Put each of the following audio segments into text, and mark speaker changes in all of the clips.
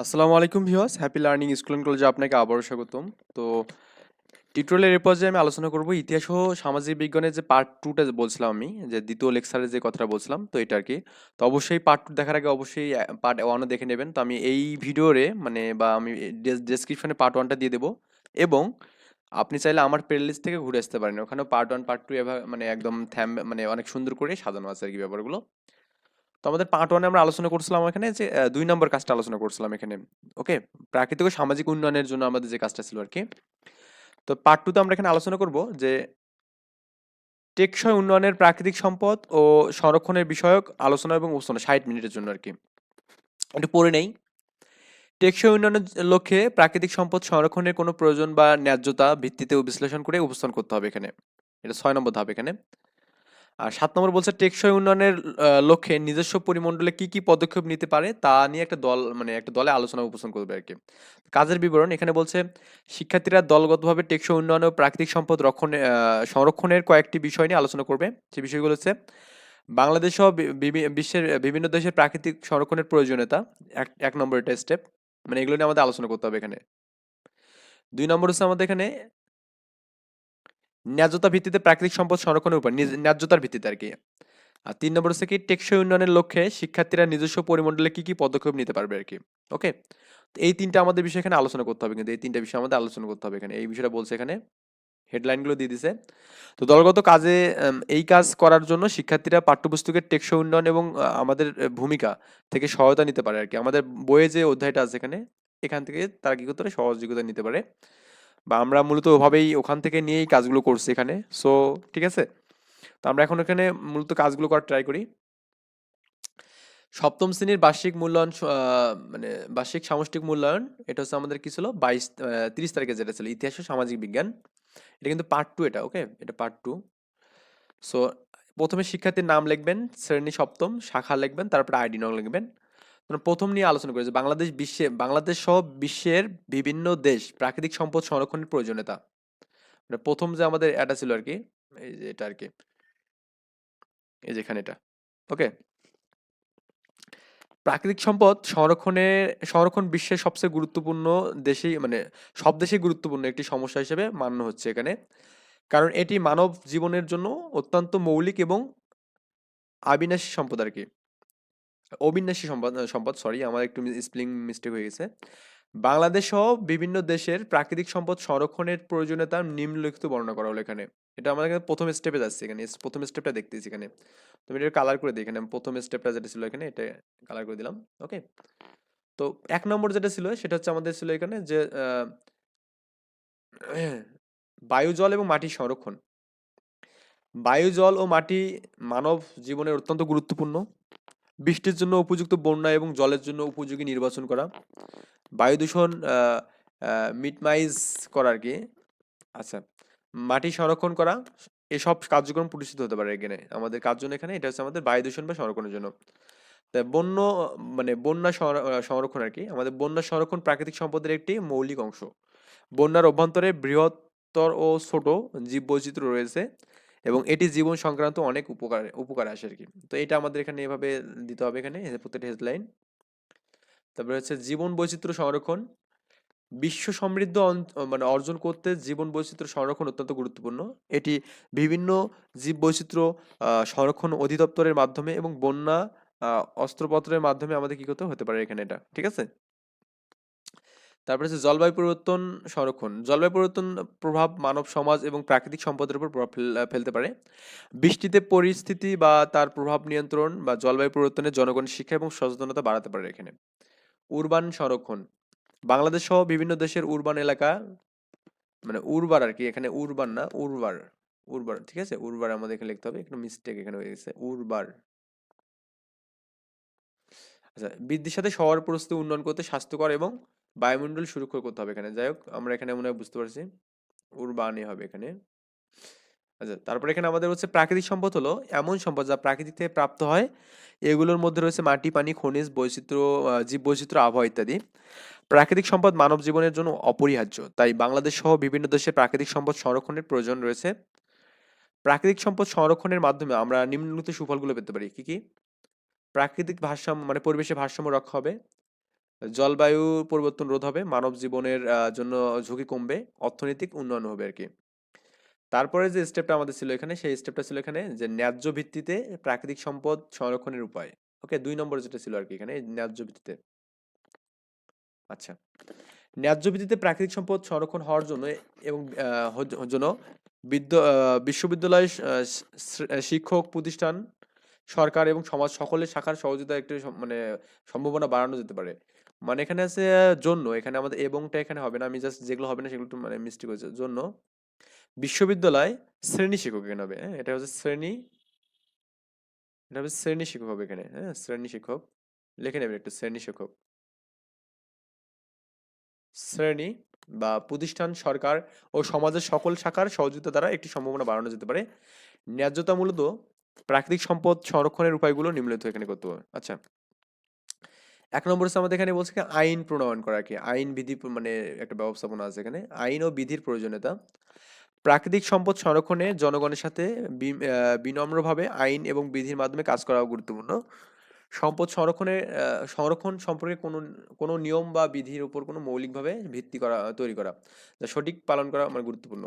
Speaker 1: আসসালামু আলাইকুম viewers, happy learning school and কলেজে আপনাকে আবারও স্বাগতম। তো টিউটোরিয়ালের এর পর্যায়ে আমি আলোচনা করব ইতিহাস ও সামাজিক বিজ্ঞানের যে পার্ট 2টা বলছিলাম আমি, যে দ্বিতীয় লেকচারে যে কথাটা বলছিলাম, তো এটা আরকি। তো অবশ্যই পার্ট 2 দেখার আগে অবশ্যই পার্ট 1 ও দেখে নেবেন। তো আমি এই ভিডিওরে মানে বা আমি ডেসক্রিপশনে পার্ট 1টা দিয়ে দেব এবং আপনি চাইলে আমার প্লেলিস্ট থেকে ঘুরে আসতে পারেন। ওখানেও পার্ট 1 পার্ট 2 মানে একদম মানে অনেক সুন্দর করে সাজানো আছে আরকি ব্যাপারগুলো। তো আমাদের পার্ট 1 এ আমরা আলোচনা করছিলাম এখানে যে 2 নম্বর কাজটা আলোচনা করছিলাম এখানে। ওকে? প্রাকৃতিক ও সামাজিক উন্নয়নের জন্য আমাদের যে কাজটা ছিল আরকি। তো পার্ট 2 তে আমরা এখানে আলোচনা করব যে টেকসই উন্নয়নের প্রাকৃতিক সম্পদ ও সংরক্ষণের বিষয়ক আলোচনা এবং উপস্থাপনা 60 মিনিটের জন্য আরকি। একটু পড়ে নেই। টেকসই উন্নয়নের লক্ষ্যে প্রাকৃতিক সম্পদ সংরক্ষণের কোনো প্রয়োজন বা ন্যায্যতা ভিত্তিতে বিশ্লেষণ করে উপস্থাপন করতে হবে এখানে। এটা 6 নম্বর ধাপ এখানে। আর ৭ নম্বর বলছে টেকসই উন্নয়নের লক্ষ্যে নিজস্ব পরিমণ্ডলে কি, কি পদক্ষেপ নিতে পারে তা নিয়ে একটা দল মানে একটা দলে আলোচনা উপস্থাপন করবে আরকি। কাজের বিবরণ এখানে বলছে শিক্ষার্থীরা দলগতভাবে টেকসই উন্নয়ন ও প্রাকৃতিক সম্পদ সংরক্ষণের কয়েকটি বিষয় নিয়ে আলোচনা করবে। সে বিষয়গুলো হচ্ছে বাংলাদেশ সহ বিশ্বের বিভিন্ন দেশের প্রাকৃতিক সংরক্ষণের প্রয়োজনীয়তা। এক নম্বর এটা স্টেপ। মানে এগুলো নিয়ে আমাদের আলোচনা করতে হবে এখানে। ২ নম্বর হচ্ছে আমাদের এখানে ন্যায্যতা ভিত্তিতে প্রাকৃতিক সম্পদ সংরক্ষণের উপর ন্যায্যতার ভিত্তিতে আরকি। আর ৩ নম্বর হচ্ছে কি টেকসই উন্নয়নের লক্ষ্যে শিক্ষার্থীরা নিজস্ব পরিমণ্ডলে কি, কি পদক্ষেপ নিতে পারবে আরকি। ওকে? তো এই ৩ টা আমাদের বিষয় এখানে আলোচনা করতে হবে কিন্তু এই ৩ টা বিষয় আমাদের আলোচনা করতে হবে এখানে। এই বিষয়টা বলছে এখানে। হেডলাইন গুলো দিয়ে দিছে। তো দলগত কাজে এই কাজ করার জন্য শিক্ষার্থীরা পাঠ্যপুস্তকের টেকসই উন্নয়ন এবং আমাদের ভূমিকা থেকে সহায়তা নিতে পারে আরকি। আমাদের বইয়ে যে অধ্যায়টা আছে এখান থেকে তারা কি করতে পারে? সহযোগিতা নিতে পারে। বা আমরা মূলত ওভাবেই ওখান থেকে নিয়েই কাজগুলো করছি এখানে। সো ঠিক আছে? তো আমরা এখন এখানে মূলত কাজগুলো করার ট্রাই করি। সপ্তম শ্রেণীর বার্ষিক মূল্যায়ন মানে বার্ষিক সামষ্টিক মূল্যায়ন এটা হচ্ছে আমাদের কি ছিল 30 তারিখে যেটা ছিল ইতিহাস ও সামাজিক বিজ্ঞান। এটা কিন্তু পার্ট 2 এটা, ওকে? এটা পার্ট 2। সো প্রথমে শিক্ষার্থীর নাম লিখবেন, শ্রেণী সপ্তম, শাখা লিখবেন, তারপরে আইডি নং লিখবেন। প্রথম নিয়ে আলোচনা করি যে বাংলাদেশ সহ বিশ্বের বিভিন্ন দেশ প্রাকৃতিক সম্পদ সংরক্ষণের প্রয়োজনীয়তা। মানে প্রথম যে আমাদের এটা ছিল আরকি, এই যে এটা আরকি, এই যে এখানে এটা। ওকে? প্রাকৃতিক সম্পদ সংরক্ষণ বিশ্বের সবচেয়ে গুরুত্বপূর্ণ দেশেই মানে সব দেশেই গুরুত্বপূর্ণ একটি সমস্যা হিসেবে মান্য হচ্ছে এখানে। কারণ এটি মানব জীবনের জন্য অত্যন্ত মৌলিক এবং আবিনাশী সম্পদ আরকি। অবিনাশী সম্পদ সরি আমার একটু স্পেলিং মিস্টেক হয়ে গেছে। বাংলাদেশ সহ বিভিন্ন দেশের প্রাকৃতিক সম্পদ সংরক্ষণের প্রয়োজনীয়তা নিম্নলিখিত বর্ণনা করা হলো এখানে। এটা আমাদের এখানে প্রথম স্টেপে যাচ্ছে এখানে। প্রথম স্টেপটা দেখতেছি এখানে। তো আমি এটা কালার করে দিই এখানে। প্রথম স্টেপটা যেটা ছিল এখানে এটা কালার করে দিলাম। ওকে? তো ১ নম্বর যেটা ছিল সেটা হচ্ছে আমাদের ছিল এখানে যে বায়ু, জল এবং মাটির সংরক্ষণ। বায়ু, জল ও মাটি মানব জীবনের অত্যন্ত গুরুত্বপূর্ণ। বৃষ্টির জন্য উপযুক্ত বন্যা এবং জলের জন্য উপযোগী নির্বাচন করা। বায়ু দূষণ মিনিমাইজ করা আরকি। আচ্ছা। মাটি সংরক্ষণ করা। এসব কার্যক্রম প্রতিষ্ঠিত হতে পারে এখানে। আমাদের কার জন্য এখানে? এটা হচ্ছে আমাদের বায়ু দূষণ বা সংরক্ষণের জন্য। তা মানে বন্যা সংরক্ষণ আরকি। আমাদের বন্যা সংরক্ষণ প্রাকৃতিক সম্পদের একটি মৌলিক অংশ। বন্যার অভ্যন্তরে বৃহত্তর ও ছোট জীববৈচিত্র্য রয়েছে এবং এটি জীবন সংক্রান্ত অনেক উপকারে আসে আরকি। তো এটা আমাদের এখানে এভাবে দিতে হবে এখানে প্রত্যেকটা হেডলাইন। তারপরে হচ্ছে জীবন বৈচিত্র্য সংরক্ষণ। বিশ্ব সমৃদ্ধ মানে অর্জন করতে জীবন বৈচিত্র্য সংরক্ষণ অত্যন্ত গুরুত্বপূর্ণ। এটি বিভিন্ন জীববৈচিত্র্য সংরক্ষণ অধিদপ্তরের মাধ্যমে এবং বন্যা অস্ত্রপত্রের মাধ্যমে আমাদের কি করতে হতে পারে এখানে এটা। ঠিক আছে? তারপরে হচ্ছে জলবায়ু পরিবর্তন সংরক্ষণ। জলবায়ু পরিবর্তন প্রভাব মানব সমাজ এবং প্রাকৃতিক সম্পদের উপর প্রভাব ফেলতে পারে। বৃষ্টিতে পরিস্থিতি বা তার প্রভাব নিয়ন্ত্রণ বা জলবায়ু পরিবর্তনে জনগণের শিক্ষা এবং সচেতনতা বাড়াতে পারে এখানে। উরবান সংরক্ষণ। বাংলাদেশ সহ বিভিন্ন দেশের উরবান এলাকা মানে উর্বার আরকি, এখানে উরবান না উর্বার, উর্বার ঠিক আছে? উর্বার আমাদের এখানে লিখতে হবে। একটু মিস্টেক এখানে হয়ে গেছে। উর্বার। আচ্ছা, বৃদ্ধির সাথে শহর পরিস্থিতি উন্নয়ন করতে স্বাস্থ্যকর এবং বায়ুমণ্ডল সুরক্ষা করতে হবে এখানে। যাই হোক আমরা এখানে মনে হয় বুঝতে পারছি। উরবানই হবে এখানে। আচ্ছা, তারপরে এখানে আমাদের হচ্ছে প্রাকৃতিক সম্পদ হলো এমন সম্পদ যা প্রাকৃতিক থেকে প্রাপ্ত হয়। এগুলোর মধ্যে রয়েছে মাটি, পানি, খনিজ, বৈচিত্র্য, জীববৈচিত্র্য, আবহাওয়া ইত্যাদি। প্রাকৃতিক সম্পদ মানব জীবনের জন্য অপরিহার্য। তাই বাংলাদেশ সহ বিভিন্ন দেশে প্রাকৃতিক সম্পদ সংরক্ষণের প্রয়োজন রয়েছে। প্রাকৃতিক সম্পদ সংরক্ষণের মাধ্যমে আমরা নিম্নলিখিত সুফলগুলো পেতে পারি। কি, কি? প্রাকৃতিক ভারসাম্য মানে পরিবেশের ভারসাম্য রক্ষা হবে। জলবায়ু পরিবর্তন রোধ হবে, মানব জীবনের জন্য ঝুঁকি কমবে, অর্থনৈতিক উন্নয়ন হবে আর কি। তারপরে যে স্টেপটা আমাদের ছিল এখানে, সেই স্টেপটা ছিল এখানে যে ন্যায্য ভিত্তিতে প্রাকৃতিক সম্পদ সংরক্ষণের উপায়। ওকে, 2 নম্বরে যেটা ছিল আর কি এখানে, ন্যায্য ভিত্তিতে। আচ্ছা, ন্যায্য ভিত্তিতে প্রাকৃতিক সম্পদ সংরক্ষণ হওয়ার জন্য এবং জন্য বিশ্ববিদ্যালয়, শিক্ষক প্রতিষ্ঠান, সরকার এবং সমাজ সকলের শাখার সহযোগিতা একটু মানে সম্ভাবনা বাড়ানো যেতে পারে। মানে এখানে আছে জন্য, এখানে আমাদের এবংটা এখানে হবে না, আমি জাস্ট যেগুলো হবে না সেগুলো একটু মানে মিস্টেক হয়েছে। জন্য বিশ্ববিদ্যালয় শ্রেণী শিক্ষক এখানে হবে, হ্যাঁ এটা হচ্ছে শ্রেণী, এটা হবে শ্রেণী শিক্ষক হবে এখানে, হ্যাঁ শ্রেণী শিক্ষক লিখে নেবেন একটু, শ্রেণী শিক্ষক। শ্রেণী বা প্রতিষ্ঠান, সরকার ও সমাজের সকল শাখার সহযোগিতা দ্বারা একটি সম্ভাবনা বাড়ানো যেতে পারে। ন্যায্যতা মূলত প্রাকৃতিক সম্পদ সংরক্ষণের উপায়গুলো নিম্নলিখিত এখানে করতে হবে। আচ্ছা, 1 নম্বর হচ্ছে আমাদের এখানে বলছে কি আইন প্রণয়ন করা, কি আইন বিধি মানে একটা ব্যবস্থাপনা আছে এখানে, আইন ও বিধির প্রয়োজনীয়তা। প্রাকৃতিক সম্পদ সংরক্ষণে জনগণের সাথে বিনম্রভাবে আইন এবং বিধির মাধ্যমে কাজ করা গুরুত্বপূর্ণ। সম্পদ সংরক্ষণ সম্পর্কে কোনো নিয়ম বা বিধির উপর কোনো মৌলিকভাবে তৈরি করা, যা সঠিক পালন করা মানে গুরুত্বপূর্ণ,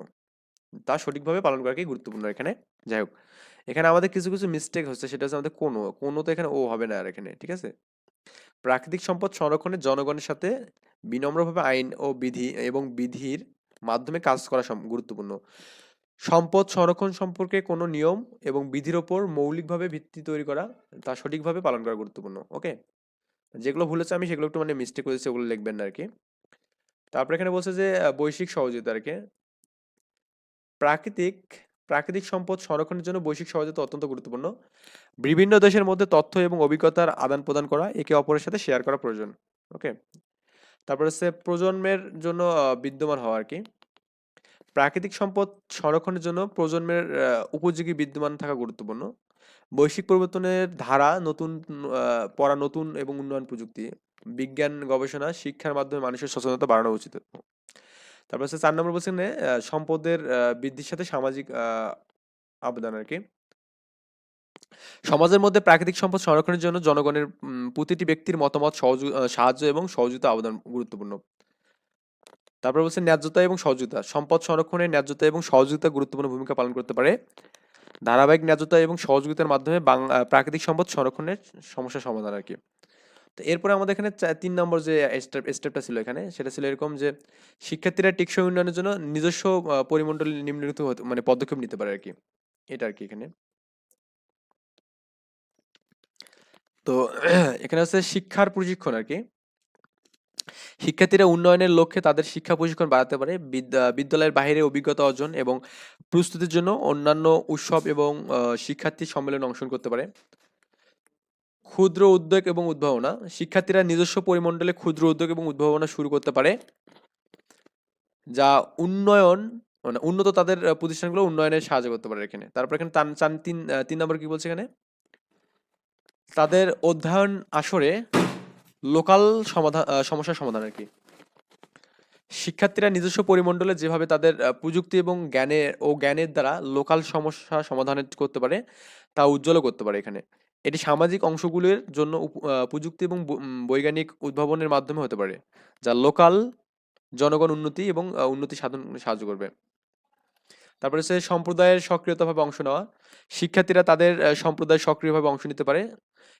Speaker 1: তা সঠিকভাবে পালন করা কি গুরুত্বপূর্ণ এখানে। যাই হোক, এখানে আমাদের কিছু কিছু মিস্টেক হচ্ছে, সেটা হচ্ছে আমাদের কোনো তো এখানে ও হবে না আর এখানে, ঠিক আছে। প্রাকৃতিক সম্পদ সংরক্ষণে জনগণের সাথে বিনম্রভাবে আইন ও বিধির মাধ্যমে কাজ করা গুরুত্বপূর্ণ। সম্পদ সংরক্ষণ সম্পর্কে কোনো নিয়ম এবং বিধির ওপর মৌলিকভাবে ভিত্তি তৈরি করা, তা সঠিকভাবে পালন করা গুরুত্বপূর্ণ। ওকে, যেগুলো ভুলেছে আমি সেগুলো একটু মানে মিস্টেক করেছি, ওগুলো লিখবেন না আর কি। তারপর এখানে বলছে যে বৈশ্বিক সহযোগিতা আর কি। প্রাকৃতিক প্রাকৃতিক সম্পদ সংরক্ষণের জন্য বৈশ্বিক সহযোগিতা অত্যন্ত গুরুত্বপূর্ণ। বিভিন্ন দেশের মধ্যে তথ্য এবং অভিজ্ঞতার আদান প্রদান করা, একে অপরের সাথে শেয়ার করা প্রয়োজন। ওকে, তারপর হচ্ছে প্রজন্মের জন্য বিদ্যমান হওয়া আর কি। প্রাকৃতিক সম্পদ সংরক্ষণের জন্য প্রজন্মের উপযোগী বিদ্যমান থাকা গুরুত্বপূর্ণ। বৈশ্বিক পরিবর্তনের ধারা, নতুন এবং উন্নয়ন প্রযুক্তি, বিজ্ঞান গবেষণা, শিক্ষার মাধ্যমে মানুষের সচেতনতা বাড়ানো উচিত। তারপর হচ্ছে 4 নম্বর বলছেন সম্পদের বৃদ্ধির সাথে সামাজিক অবদান আর কি। সমাজের মধ্যে প্রাকৃতিক সম্পদ সংরক্ষণের জন্য জনগণের প্রতিটি ব্যক্তির মতামত, সাহায্য এবং সহযোগিতা অবদান গুরুত্বপূর্ণ। তারপর বলছে ন্যায্যতা এবং সহযোগিতা। সম্পদ সংরক্ষণে ন্যায্যতা এবং সহযোগিতা গুরুত্বপূর্ণ ভূমিকা পালন করতে পারে। ধারাবাহিক ন্যায্যতা এবং সহযোগিতার মাধ্যমে প্রাকৃতিক সম্পদ সংরক্ষণের সমস্যা সমাধান আর কি। তো এরপরে আমাদের এখানে 3 নম্বর যে স্টেপটা ছিল এখানে, সেটা ছিল এরকম যে শিক্ষার্থীরা টেকসই উন্নয়নের জন্য নিজস্ব পরিমণ্ডল নিম্নলিখিত মানে পদক্ষেপ নিতে পারে আর কি, এটা আর কি এখানে। তো এখানে হচ্ছে শিক্ষার প্রশিক্ষণ আর কি। শিক্ষার্থীরা উন্নয়নের লক্ষ্যে তাদের শিক্ষা প্রশিক্ষণ বাড়াতে পারে। বিদ্যালয়ের বাইরে অভিজ্ঞতা অর্জন এবং প্রস্তুতির জন্য অন্যান্য উৎসব এবং শিক্ষার্থী সম্মেলনে অংশগ্রহণ করতে পারে। ক্ষুদ্র উদ্যোগ এবং উদ্ভাবনা। শিক্ষার্থীরা নিজস্ব পরিমণ্ডলে ক্ষুদ্র উদ্যোগ এবং উদ্ভাবনা শুরু করতে পারে, যা উন্নত তাদের প্রতিষ্ঠানগুলো উন্নয়নে সাহায্য করতে পারে এখানে। তারপর এখানে 3 নম্বর কি বলছে এখানে, তাদের অধ্যয়ন আসরে লোকাল সমস্যার সমাধান আর কি। শিক্ষার্থীরা নিজস্ব পরিমণ্ডলে যেভাবে তাদের প্রযুক্তি এবং জ্ঞানের দ্বারা লোকাল সমস্যা সমাধান করতে পারে, তা উজ্জ্বল করতে পারে এখানে। এটি সামাজিক অংশগুলির জন্য প্রযুক্তি এবং বৈজ্ঞানিক উদ্ভাবনের মাধ্যমে হতে পারে, যা লোকাল জনগণ উন্নতি এবং উন্নতি সাধন সাহায্য করবে। তারপরে হচ্ছে সম্প্রদায়ের সক্রিয়তাভাবে অংশ নেওয়া। শিক্ষার্থীরা তাদের সম্প্রদায় সক্রিয়ভাবে অংশ নিতে পারে,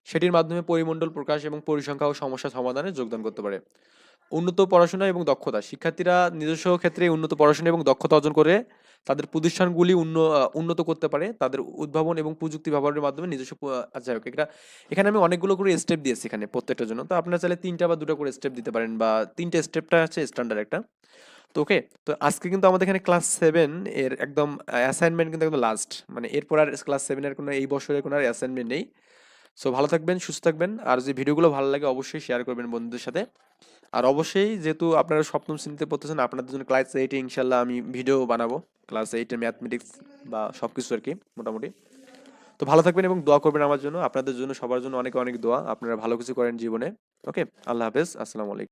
Speaker 1: সেটির মাধ্যমে পরিমণ্ডল প্রকাশ এবং পরিসংখ্যা ও সমস্যা সমাধানে যোগদান করতে পারে। উন্নত পড়াশোনা এবং দক্ষতা। শিক্ষার্থীরা নিজস্ব ক্ষেত্রে উন্নত পড়াশোনা এবং দক্ষতা অর্জন করে তাদের প্রতিষ্ঠানগুলি উন্নত করতে পারে, তাদের উদ্ভাবন এবং প্রযুক্তি ব্যবহারের মাধ্যমে নিজস্ব যাই হোক, এখানে আমি অনেকগুলো করে স্টেপ দিয়েছি এখানে প্রত্যেকটার জন্য। তো আপনারা চাইলে 3টা বা 2টা করে স্টেপ দিতে পারেন, বা 3টে স্টেপটা হচ্ছে স্ট্যান্ডার্ড একটা। তো ওকে, তো আজকে কিন্তু আমাদের এখানে ক্লাস 7 এর একদম অ্যাসাইনমেন্ট কিন্তু একদম লাস্ট, মানে এরপর আর ক্লাস 7 এর কোনো এই বছরের কোনো আর অ্যাসাইনমেন্ট নেই। সো ভালো থাকবেন, সুস্থ থাকবেন, আর যদি ভিডিওগুলো ভালো লাগে অবশ্যই শেয়ার করবেন বন্ধুদের সাথে। আর অবশ্যই যেহেতু আপনারা সপ্তম শ্রেণীতে পড়তেছেন, আপনাদের জন্য ক্লাস 8 ইনশাল্লাহ আমি ভিডিও বানাবো, ক্লাস 8 এর ম্যাথমেটিক্স বা সবকিছু আর কি মোটামুটি। তো ভালো থাকবেন এবং দোয়া করবেন আমার জন্য, আপনাদের জন্য, সবার জন্য অনেক অনেক দোয়া। আপনারা ভালো কিছু করেন জীবনে। ওকে, আল্লাহ হাফেজ, আসসালামু আলাইকুম।